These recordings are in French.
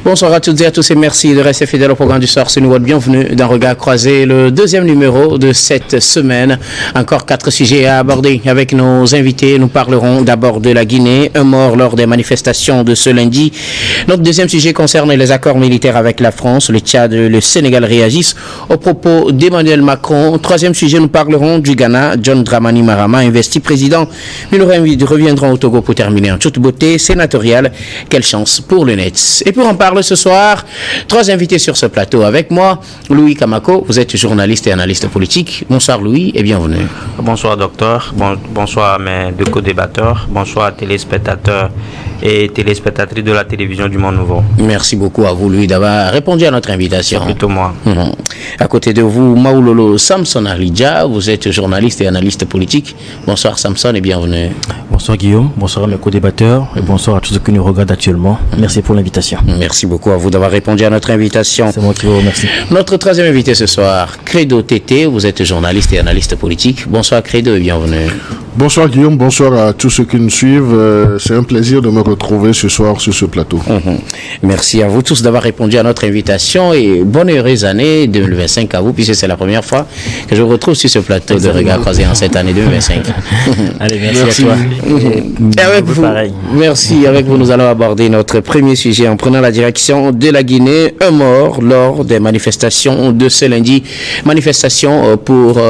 Bonsoir à toutes et à tous et merci de rester fidèles au programme du soir. C'est nous votre bienvenue dans Regard Croisé, le deuxième numéro de cette semaine. Encore 4 sujets à aborder avec nos invités. Nous parlerons d'abord de la Guinée, un mort lors des manifestations de ce lundi. Notre deuxième sujet concerne les accords militaires avec la France. Le Tchad et le Sénégal réagissent aux propos d'Emmanuel Macron. Troisième sujet, nous parlerons du Ghana. John Dramani Mahama, investi président. Nous reviendrons au Togo pour terminer en toute beauté sénatoriale. Quelle chance pour le net. Et pour en parler ce soir, 3 invités sur ce plateau avec moi. Louis Kamako, vous êtes journaliste et analyste politique. Bonsoir Louis et bienvenue. Bonsoir docteur, bonsoir à mes 2 co-débatteurs, bonsoir téléspectateurs et téléspectatrices de la télévision du Monde Nouveau. Merci beaucoup à vous Louis d'avoir répondu à notre invitation. C'est plutôt moi. À côté de vous, Maoulolo Samson Alidja, vous êtes journaliste et analyste politique. Bonsoir Samson et bienvenue. Bonsoir Guillaume, bonsoir à mes co-débatteurs et bonsoir à tous ceux qui nous regardent actuellement. Merci pour l'invitation. Merci beaucoup à vous d'avoir répondu à notre invitation. C'est moi qui vous remercie. Notre 3e invité ce soir, Credo Tété, vous êtes journaliste et analyste politique. Bonsoir Credo et bienvenue. Bonsoir Guillaume, bonsoir à tous ceux qui nous suivent. C'est un plaisir de me retrouver ce soir sur ce plateau. Merci à vous tous d'avoir répondu à notre invitation et bonne et heureuse année 2025 à vous, puisque c'est la première fois que je vous retrouve sur ce plateau de Regard Croisé en cette année 2025. Allez, merci à toi. Et avec vous, merci. Avec vous, nous allons aborder notre premier sujet en prenant la direction de la Guinée. Un mort lors des manifestations de ce lundi. Manifestation pour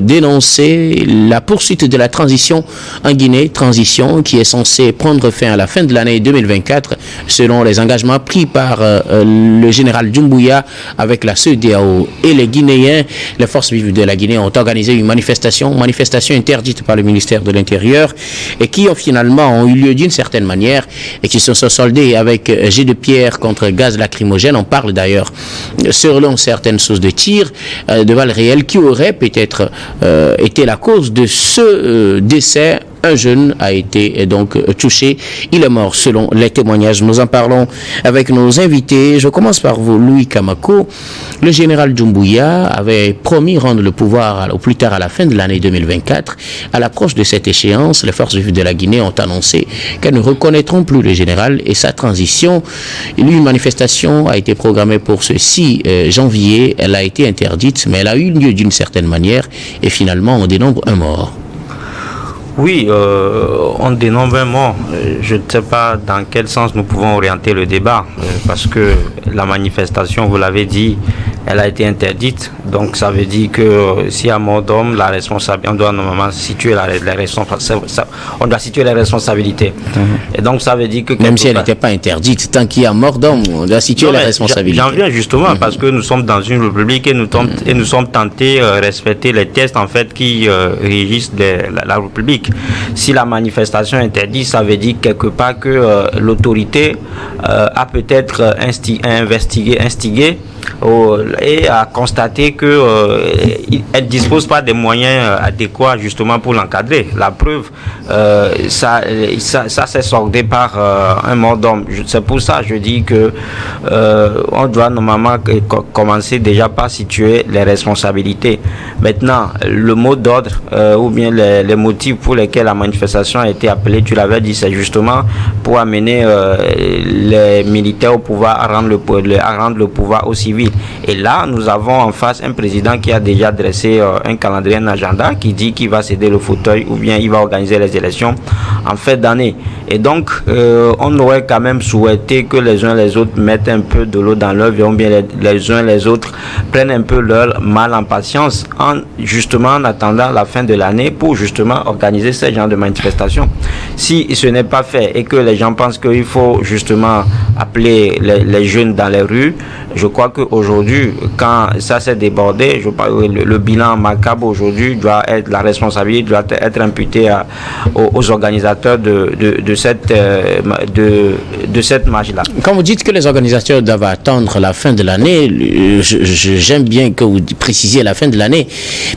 dénoncer la poursuite de la transition en Guinée. Transition qui est censée prendre fin à la fin de l'année 2024 selon les engagements pris par le général Doumbouya avec la CEDEAO et les Guinéens. Les forces vives de la Guinée ont organisé une manifestation interdite par le ministère de l'Intérieur et qui ont finalement eu lieu d'une certaine manière et qui se sont soldées avec jet de pierre contre gaz lacrymogène. On parle d'ailleurs, selon certaines sources de tir, de balles réelles qui auraient peut-être été la cause de ce décès. Un jeune a été donc touché. Il est mort selon les témoignages. Nous en parlons avec nos invités. Je commence par vous, Louis Kamako. Le général Doumbouya avait promis rendre le pouvoir au plus tard à la fin de l'année 2024. À l'approche de cette échéance, les forces vives de la Guinée ont annoncé qu'elles ne reconnaîtront plus le général et sa transition. Une manifestation a été programmée pour ce 6 janvier. Elle a été interdite, mais elle a eu lieu d'une certaine manière et finalement on dénombre un mort. Oui, on dénombre un mort. Je ne sais pas dans quel sens nous pouvons orienter le débat, parce que la manifestation, vous l'avez dit, elle a été interdite. Donc ça veut dire que s'il y a mort d'homme, la responsabilité, on doit normalement situer on doit situer les responsabilités. Et donc ça veut dire que même si elle n'était pas interdite, tant qu'il y a mort d'homme, on doit situer les responsabilités. J'en viens justement parce que nous sommes dans une république et nous sommes tentés de respecter les textes en fait qui régissent la république. Si la manifestation est interdite, ça veut dire quelque part que l'autorité a peut-être instigé et a constaté qu'elle ne dispose pas des moyens adéquats justement pour l'encadrer. La preuve, ça s'est soldé par un mort d'homme. C'est pour ça que je dis que on doit normalement commencer déjà par situer les responsabilités. Maintenant, le mot d'ordre ou bien les motifs pour lesquels la manifestation a été appelée, tu l'avais dit, c'est justement pour amener les militaires au pouvoir, à rendre le pouvoir au civil. Et là, nous avons en face un président qui a déjà dressé un calendrier, un agenda, qui dit qu'il va céder le fauteuil ou bien il va organiser les élections en fin d'année. Et donc, on aurait quand même souhaité que les uns les autres mettent un peu de l'eau dans leur vie, ou bien les uns les autres prennent un peu leur mal en patience, en attendant la fin de l'année pour justement organiser ce genre de manifestation. Si ce n'est pas fait et que les gens pensent qu'il faut justement appeler les jeunes dans les rues, je crois qu'aujourd'hui, quand ça s'est débordé, le bilan macabre aujourd'hui doit être, la responsabilité doit être imputée aux organisateurs de cette marche-là. Quand vous dites que les organisateurs doivent attendre la fin de l'année, j'aime bien que vous précisiez la fin de l'année,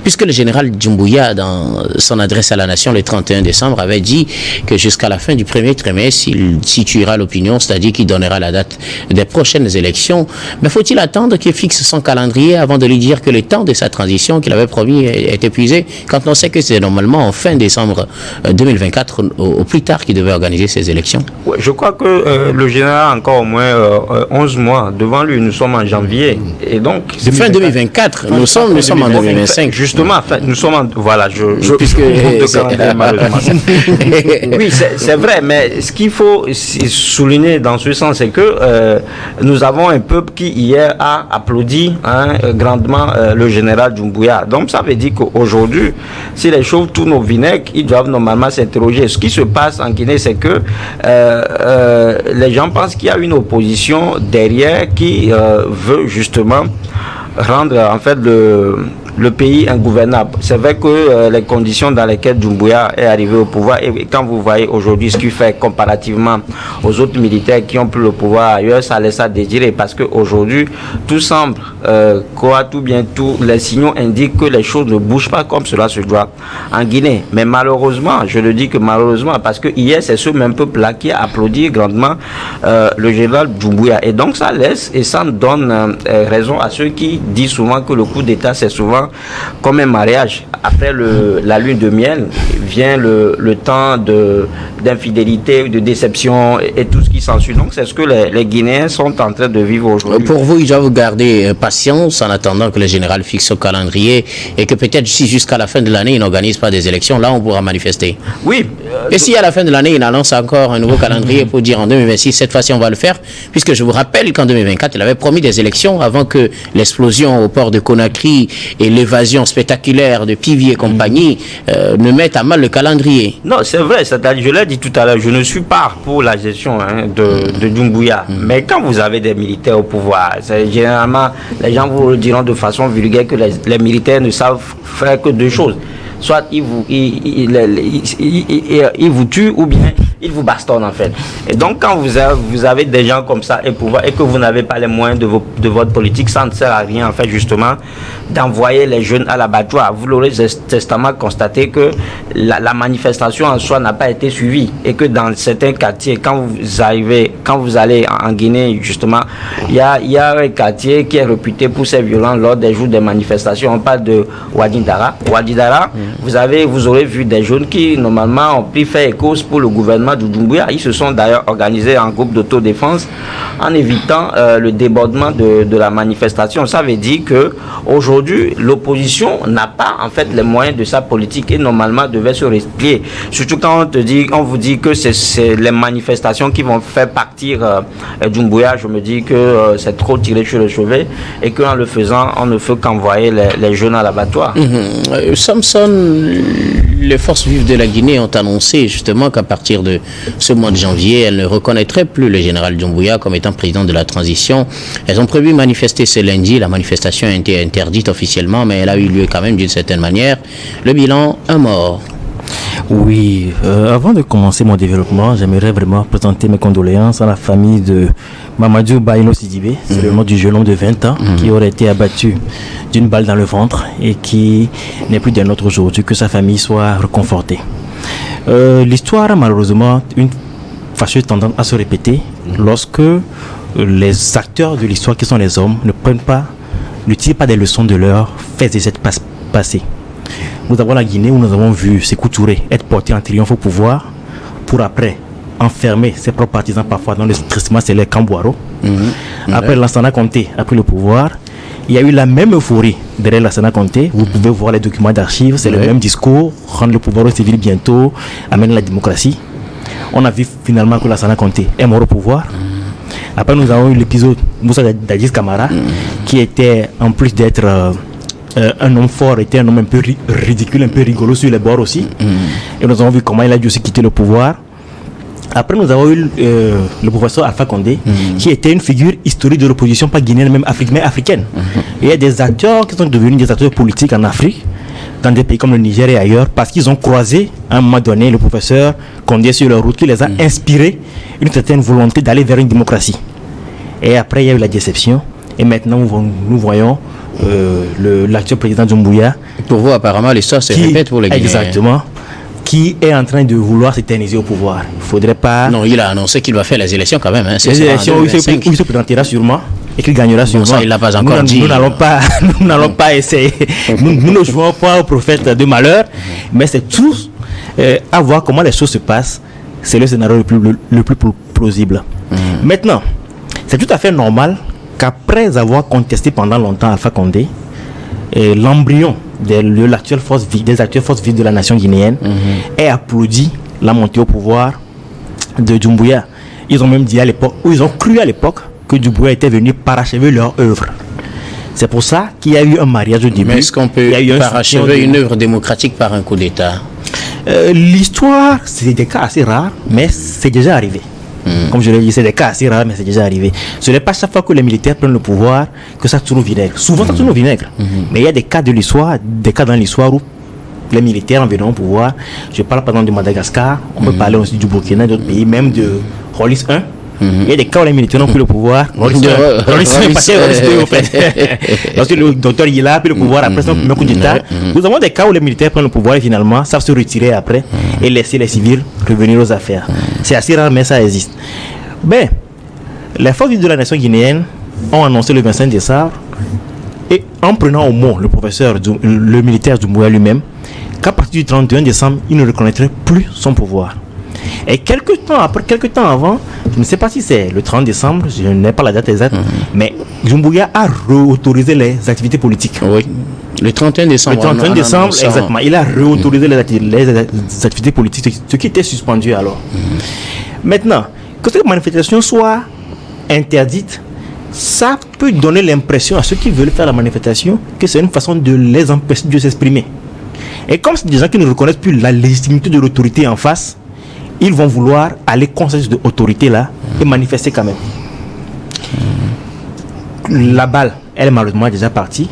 puisque le général Doumbouya, dans son adresse à la nation le 31 décembre, avait dit que jusqu'à la fin du premier trimestre, il situera l'opinion, c'est-à-dire qu'il donnera la date des prochaines élections. Mais faut-il attendre qu'il fixe son calendrier avant de lui dire que le temps de sa transition qu'il avait promis est épuisé, quand on sait que c'est normalement en fin décembre 2024 au plus tard qu'il devait organiser ces élections? Ouais, je crois que le général a encore au moins 11 mois devant lui. Nous sommes en janvier. Et donc, c'est fin 2024. Nous sommes en 2025. Justement, nous sommes en... Voilà, puisque oui, c'est vrai, mais ce qu'il faut souligner dans ce sens, c'est que nous avons un peuple qui hier a applaudi grandement le général Doumbouya. Donc ça veut dire qu'aujourd'hui, si les choses tournent au vinaigre, ils doivent normalement s'interroger. Ce qui se passe en Guinée, c'est que les gens pensent qu'il y a une opposition derrière qui veut justement rendre en fait le pays ingouvernable. C'est vrai que les conditions dans lesquelles Doumbouya est arrivé au pouvoir, et quand vous voyez aujourd'hui ce qu'il fait comparativement aux autres militaires qui ont pris le pouvoir ailleurs, ça laisse à désirer, parce qu'aujourd'hui, tout semble les signaux indiquent que les choses ne bougent pas comme cela se doit en Guinée. Mais malheureusement, je le dis que malheureusement, parce que hier, c'est ce même peuple-là qui a applaudi grandement le général Doumbouya. Et donc, ça laisse et ça donne raison à ceux qui disent souvent que le coup d'État, c'est souvent comme un mariage. Après la lune de miel vient le temps d'infidélité, de déception et tout ce qui s'ensuit. Donc c'est ce que les Guinéens sont en train de vivre aujourd'hui. Pour vous, ils doivent garder patience en attendant que le général fixe au calendrier et que peut-être si jusqu'à la fin de l'année il n'organise pas des élections, là on pourra manifester. Oui. Et si à la fin de l'année il annonce encore un nouveau calendrier pour dire en 2026 cette fois-ci on va le faire, puisque je vous rappelle qu'en 2024 il avait promis des élections avant que l'explosion au port de Conakry et l'évasion spectaculaire de Pivi et compagnie ne mettent à mal le calendrier. Non, c'est vrai, c'est-à-dire, je l'ai dit tout à l'heure, je ne suis pas pour la gestion de Doumbouya. Mais quand vous avez des militaires au pouvoir, généralement, les gens vous le diront de façon vulgaire que les militaires ne savent faire que deux choses. Soit ils vous tuent ou bien ils vous bastonnent en fait. Et donc quand vous avez des gens comme ça et que vous n'avez pas les moyens de votre politique, ça ne sert à rien en fait justement d'envoyer les jeunes à l'abattoir. Vous l'aurez testament constaté que la manifestation en soi n'a pas été suivie et que dans certains quartiers, quand vous allez en Guinée justement, il y a un quartier qui est réputé pour ses violences lors des jours des manifestations. On parle de Wadidara. Vous aurez vu des jeunes qui normalement ont pris fait cause pour le gouvernement de Doumbouya. Ils se sont d'ailleurs organisés en groupe d'autodéfense en évitant le débordement de la manifestation. Ça veut dire que aujourd'hui l'opposition n'a pas en fait les moyens de sa politique et normalement devait se replier. Surtout quand on vous dit que c'est les manifestations qui vont faire partir Doumbouya. Je me dis que c'est trop tiré sur le chevet et qu'en le faisant, on ne fait qu'envoyer les jeunes à l'abattoir. Samson, les forces vives de la Guinée ont annoncé justement qu'à partir de ce mois de janvier, elles ne reconnaîtraient plus le général Doumbouya comme étant président de la transition. Elles ont prévu manifester ce lundi. La manifestation a été interdite officiellement, mais elle a eu lieu quand même d'une certaine manière. Le bilan, un mort. Oui, avant de commencer mon développement, j'aimerais vraiment présenter mes condoléances à la famille de Mamadou Baïno Sidibé, c'est le nom du jeune homme de 20 ans qui aurait été abattu d'une balle dans le ventre et qui n'est plus d'un autre aujourd'hui, que sa famille soit réconfortée. L'histoire a malheureusement une fâcheuse tendance à se répéter lorsque les acteurs de l'histoire, qui sont les hommes, ne tirent pas des leçons de leurs faits et gestes passés. Nous avons la Guinée où nous avons vu Sékou Touré être porté en triomphe au pouvoir pour après enfermer ses propres partisans parfois dans le stressement, c'est les Camboiro. Après Lansana Conté a pris le pouvoir. Il y a eu la même euphorie derrière Lansana Conté. Vous pouvez voir les documents d'archives, c'est le même discours, rendre le pouvoir au civil bientôt, amener la démocratie. On a vu finalement que Lansana Conté est mort au pouvoir. Après nous avons eu l'épisode Moussa Dadis Camara qui était, en plus d'être un homme fort, était un homme un peu ridicule, un peu rigolo sur les bords aussi. Et nous avons vu comment il a dû aussi quitter le pouvoir. Après, nous avons eu le professeur Alpha Condé, qui était une figure historique de l'opposition, pas guinéenne, même mais africaine. Et il y a des acteurs qui sont devenus des acteurs politiques en Afrique, dans des pays comme le Niger et ailleurs, parce qu'ils ont croisé à un moment donné le professeur Condé sur leur route, qui les a inspirés une certaine volonté d'aller vers une démocratie. Et après, il y a eu la déception. Et maintenant, nous voyons l'actuel président Doumbouya. Pour vous, apparemment, l'histoire se répète pour les Guinéens. Exactement. Qui est en train de vouloir s'éterniser au pouvoir. Il ne faudrait pas... Non, il a annoncé qu'il va faire les élections quand même. Hein. Les élections, il se présentera sûrement et qu'il gagnera sûrement. Ça, il ne l'a pas encore dit. Nous n'allons pas essayer. Nous ne jouons pas au prophète de malheur, mais c'est tout à voir comment les choses se passent c'est le scénario le plus plausible. Maintenant, c'est tout à fait normal qu'après avoir contesté pendant longtemps Alpha Condé, l'embryon des actuelles forces vives de la nation guinéenne ait applaudi la montée au pouvoir de Doumbouya. Ils ont même dit à l'époque, ou ils ont cru à l'époque, que Doumbouya était venu parachever leur œuvre. C'est pour ça qu'il y a eu un mariage au début. Mais est-ce qu'on peut parachever une œuvre démocratique par un coup d'État? L'histoire, c'est des cas assez rares, mais c'est déjà arrivé. Comme je l'ai dit, c'est des cas assez rares, mais c'est déjà arrivé. Ce n'est pas chaque fois que les militaires prennent le pouvoir que ça tourne au vinaigre. Souvent, ça tourne au vinaigre. Mais il y a des cas dans l'histoire où les militaires en venant au pouvoir, je parle par exemple de Madagascar, on peut parler aussi du Burkina, d'autres pays, même de Rollis 1. Il y a des cas où les militaires ont pris le pouvoir. Rollis 1 passé Rollis 2 au fait. Lorsque le docteur il a pris le pouvoir après son premier coup d'État. Nous avons des cas où les militaires prennent le pouvoir et finalement savent se retirer après et laisser les civils revenir aux affaires. C'est assez rare, mais ça existe. Ben, les forces vives de la nation guinéenne ont annoncé le 25 décembre, et en prenant au mot le militaire Doumbouya lui-même, qu'à partir du 31 décembre, il ne reconnaîtrait plus son pouvoir. Et quelques temps avant, je ne sais pas si c'est le 30 décembre, je n'ai pas la date exacte, mais Doumbouya a réautorisé les activités politiques. Oui, le 31 décembre. Le 31 décembre, exactement. Il a réautorisé les activités politiques, ce qui était suspendu alors. Maintenant, que cette manifestation soit interdite, ça peut donner l'impression à ceux qui veulent faire la manifestation que c'est une façon de les empêcher de s'exprimer. Et comme c'est des gens qui ne reconnaissent plus la légitimité de l'autorité en face, ils vont vouloir aller contre cette autorité-là et manifester quand même. La balle, elle est malheureusement déjà partie.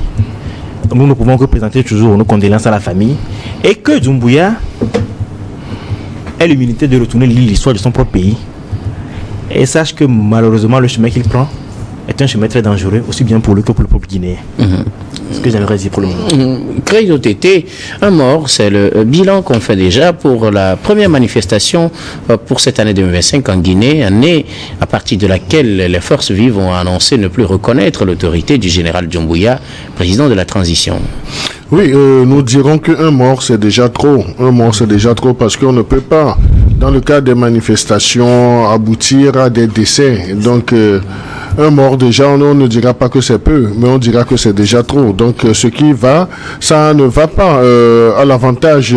Nous ne pouvons que présenter toujours nos condoléances à la famille. Et que Doumbouya ait l'humilité de retourner lire l'histoire de son propre pays. Et sache que malheureusement, le chemin qu'il prend est un chemin très dangereux, aussi bien pour lui que pour le peuple guinéen. Ce que j'aimerais dire pour le moment. Craig Otété, un mort, c'est le bilan qu'on fait déjà pour la première manifestation pour cette année 2025 en Guinée, année à partir de laquelle les forces vives ont annoncé ne plus reconnaître l'autorité du général Doumbouya, président de la transition. Oui, nous dirons qu'un mort, c'est déjà trop. Un mort, c'est déjà trop parce qu'on ne peut pas, dans le cas des manifestations, aboutir à des décès. Donc, un mort déjà, on ne dira pas que c'est peu, mais on dira que c'est déjà trop. Donc, ce qui va, ça ne va pas à l'avantage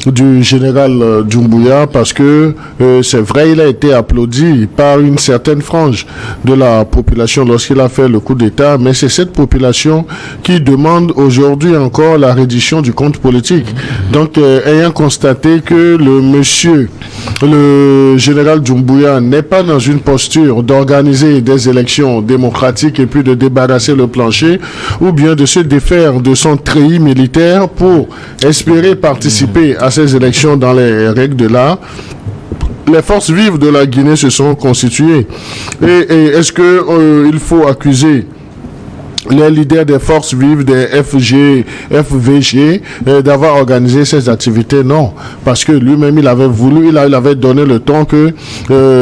du général Doumbouya parce que c'est vrai, il a été applaudi par une certaine frange de la population lorsqu'il a fait le coup d'État, mais c'est cette population qui demande aujourd'hui encore la reddition du compte politique. Donc, ayant constaté que le général Doumbouya n'est pas dans une posture d'organiser des élections démocratiques et puis de débarrasser le plancher, ou bien de se défaire de son treillis militaire pour espérer participer à ces élections dans les règles de l'art, les forces vives de la Guinée se sont constituées. Et est-ce que il faut accuser les leaders des forces vives, des FVG, d'avoir organisé ces activités? Non, parce que lui-même, il avait voulu, il avait donné le temps que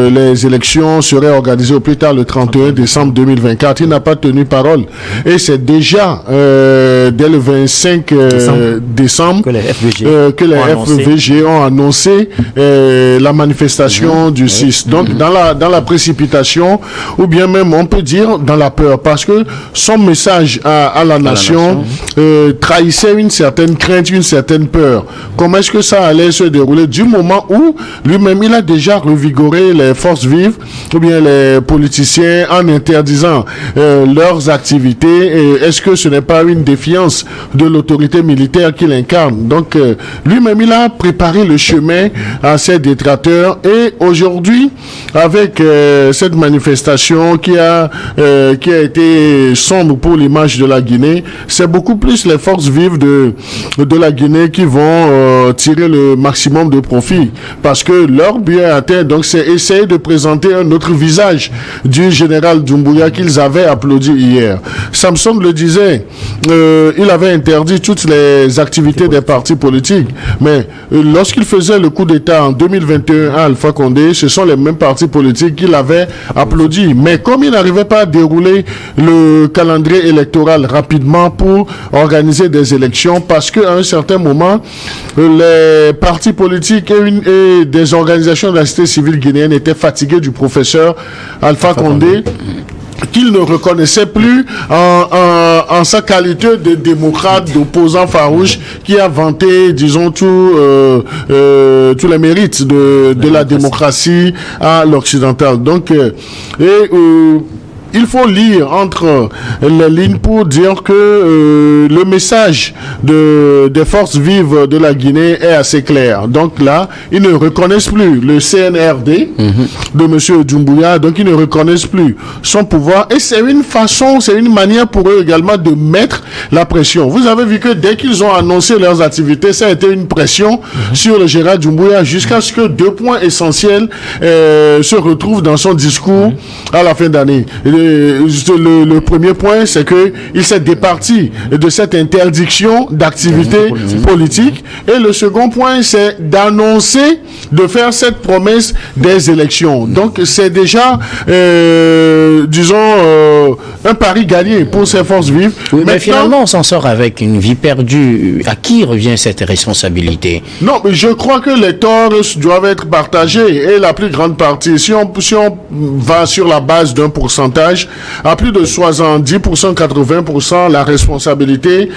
les élections seraient organisées au plus tard le 31 décembre 2024. Il n'a pas tenu parole. Et c'est déjà dès le 25 décembre que les FVG ont annoncé la manifestation du 6. Donc, dans la précipitation, ou bien même, on peut dire, dans la peur, parce que son message à la nation trahissait une certaine crainte, une certaine peur. Comment est-ce que ça allait se dérouler du moment où lui-même il a déjà revigoré les forces vives ou bien les politiciens en interdisant leurs activités? Est-ce que ce n'est pas une défiance de l'autorité militaire qu'il incarne? Donc lui-même il a préparé le chemin à ses détracteurs, et aujourd'hui avec cette manifestation qui a été sombre pour l'image de la Guinée, c'est beaucoup plus les forces vives de la Guinée qui vont tirer le maximum de profit, parce que leur but est atteint. Donc c'est essayer de présenter un autre visage du général Doumbouya qu'ils avaient applaudi hier. Samson le disait, il avait interdit toutes les activités des partis politiques, mais lorsqu'il faisait le coup d'État en 2021 à Alpha Condé, ce sont les mêmes partis politiques qu'il avait applaudi. Mais comme il n'arrivait pas à dérouler le calendrier calendrier électoral rapidement pour organiser des élections, parce qu'à un certain moment, les partis politiques et des organisations de la société civile guinéenne étaient fatigués du professeur Alpha Condé, qu'il ne reconnaissait plus en sa qualité de démocrate, d'opposant farouche, qui a vanté, disons, tous les mérites de la démocratie à l'occidental. Donc, il faut lire entre les lignes pour dire que le message des forces vives de la Guinée est assez clair. Donc là, ils ne reconnaissent plus le CNRD de M. Doumbouya, donc ils ne reconnaissent plus son pouvoir. Et c'est une manière pour eux également de mettre la pression. Vous avez vu que dès qu'ils ont annoncé leurs activités, ça a été une pression sur le Gérard Doumbouya, jusqu'à ce que 2 points essentiels se retrouvent dans son discours à la fin d'année. Le premier point, c'est que il s'est départi de cette interdiction d'activité politique. Et le second point, c'est d'annoncer, de faire cette promesse des élections. Donc, c'est déjà, disons, un pari gagné pour ces forces vives. Oui, mais finalement, on s'en sort avec une vie perdue. À qui revient cette responsabilité? Non, mais je crois que les torts doivent être partagés. Et la plus grande partie, si on va sur la base d'un pourcentage, à plus de 70%, 80%, la responsabilité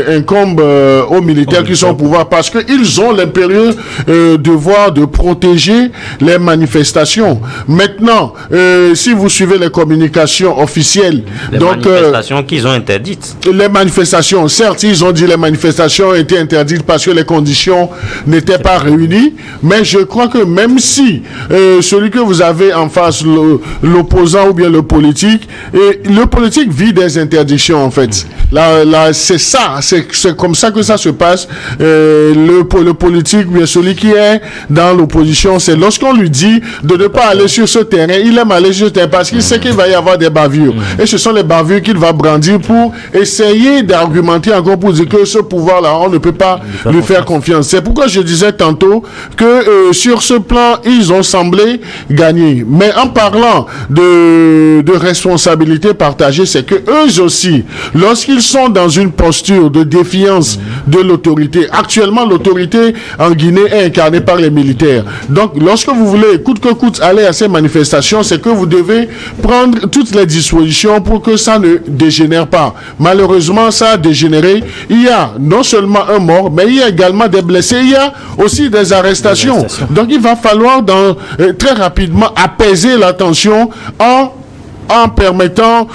incombe aux militaires qui sont au pouvoir, parce qu'ils ont l'impérieux devoir de protéger les manifestations. Maintenant, si vous suivez les communications officielles, les manifestations qu'ils ont interdites. Les manifestations, certes, ils ont dit les manifestations étaient interdites parce que les conditions n'étaient pas réunies, mais je crois que même si celui que vous avez en face, l'opposant ou bien le politique vit des interdictions, en fait. Là, c'est ça, c'est comme ça que ça se passe. Le politique, bien celui qui est dans l'opposition, c'est lorsqu'on lui dit de ne pas aller sur ce terrain, il aime aller sur ce terrain parce qu'il sait qu'il va y avoir des bavures. Et ce sont les bavures qu'il va brandir pour essayer d'argumenter encore, pour dire que ce pouvoir-là, on ne peut pas lui faire confiance. C'est pourquoi je disais tantôt que sur ce plan, ils ont semblé gagner. Mais en parlant de responsabilité partagée, c'est que eux aussi, lorsqu'ils sont dans une posture de défiance de l'autorité, actuellement l'autorité en Guinée est incarnée par les militaires. Donc lorsque vous voulez coûte que coûte aller à ces manifestations, c'est que vous devez prendre toutes les dispositions pour que ça ne dégénère pas. Malheureusement, ça a dégénéré. Il y a non seulement un mort, mais il y a également des blessés. Il y a aussi des arrestations. Donc il va falloir très rapidement apaiser la tension en permettant,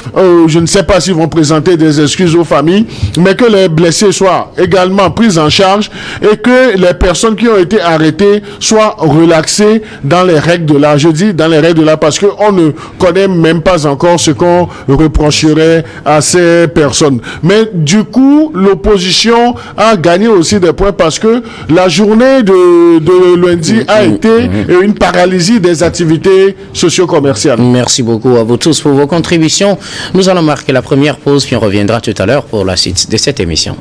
je ne sais pas s'ils vont présenter des excuses aux familles, mais que les blessés soient également pris en charge et que les personnes qui ont été arrêtées soient relaxées dans les règles de l'art. Je dis dans les règles de l'art parce qu'on ne connaît même pas encore ce qu'on reprocherait à ces personnes. Mais du coup, l'opposition a gagné aussi des points parce que la journée de lundi a été une paralysie des activités socio-commerciales. Merci beaucoup à vous tous pour vos contributions. Nous allons marquer la première pause, puis on reviendra tout à l'heure pour la suite de cette émission.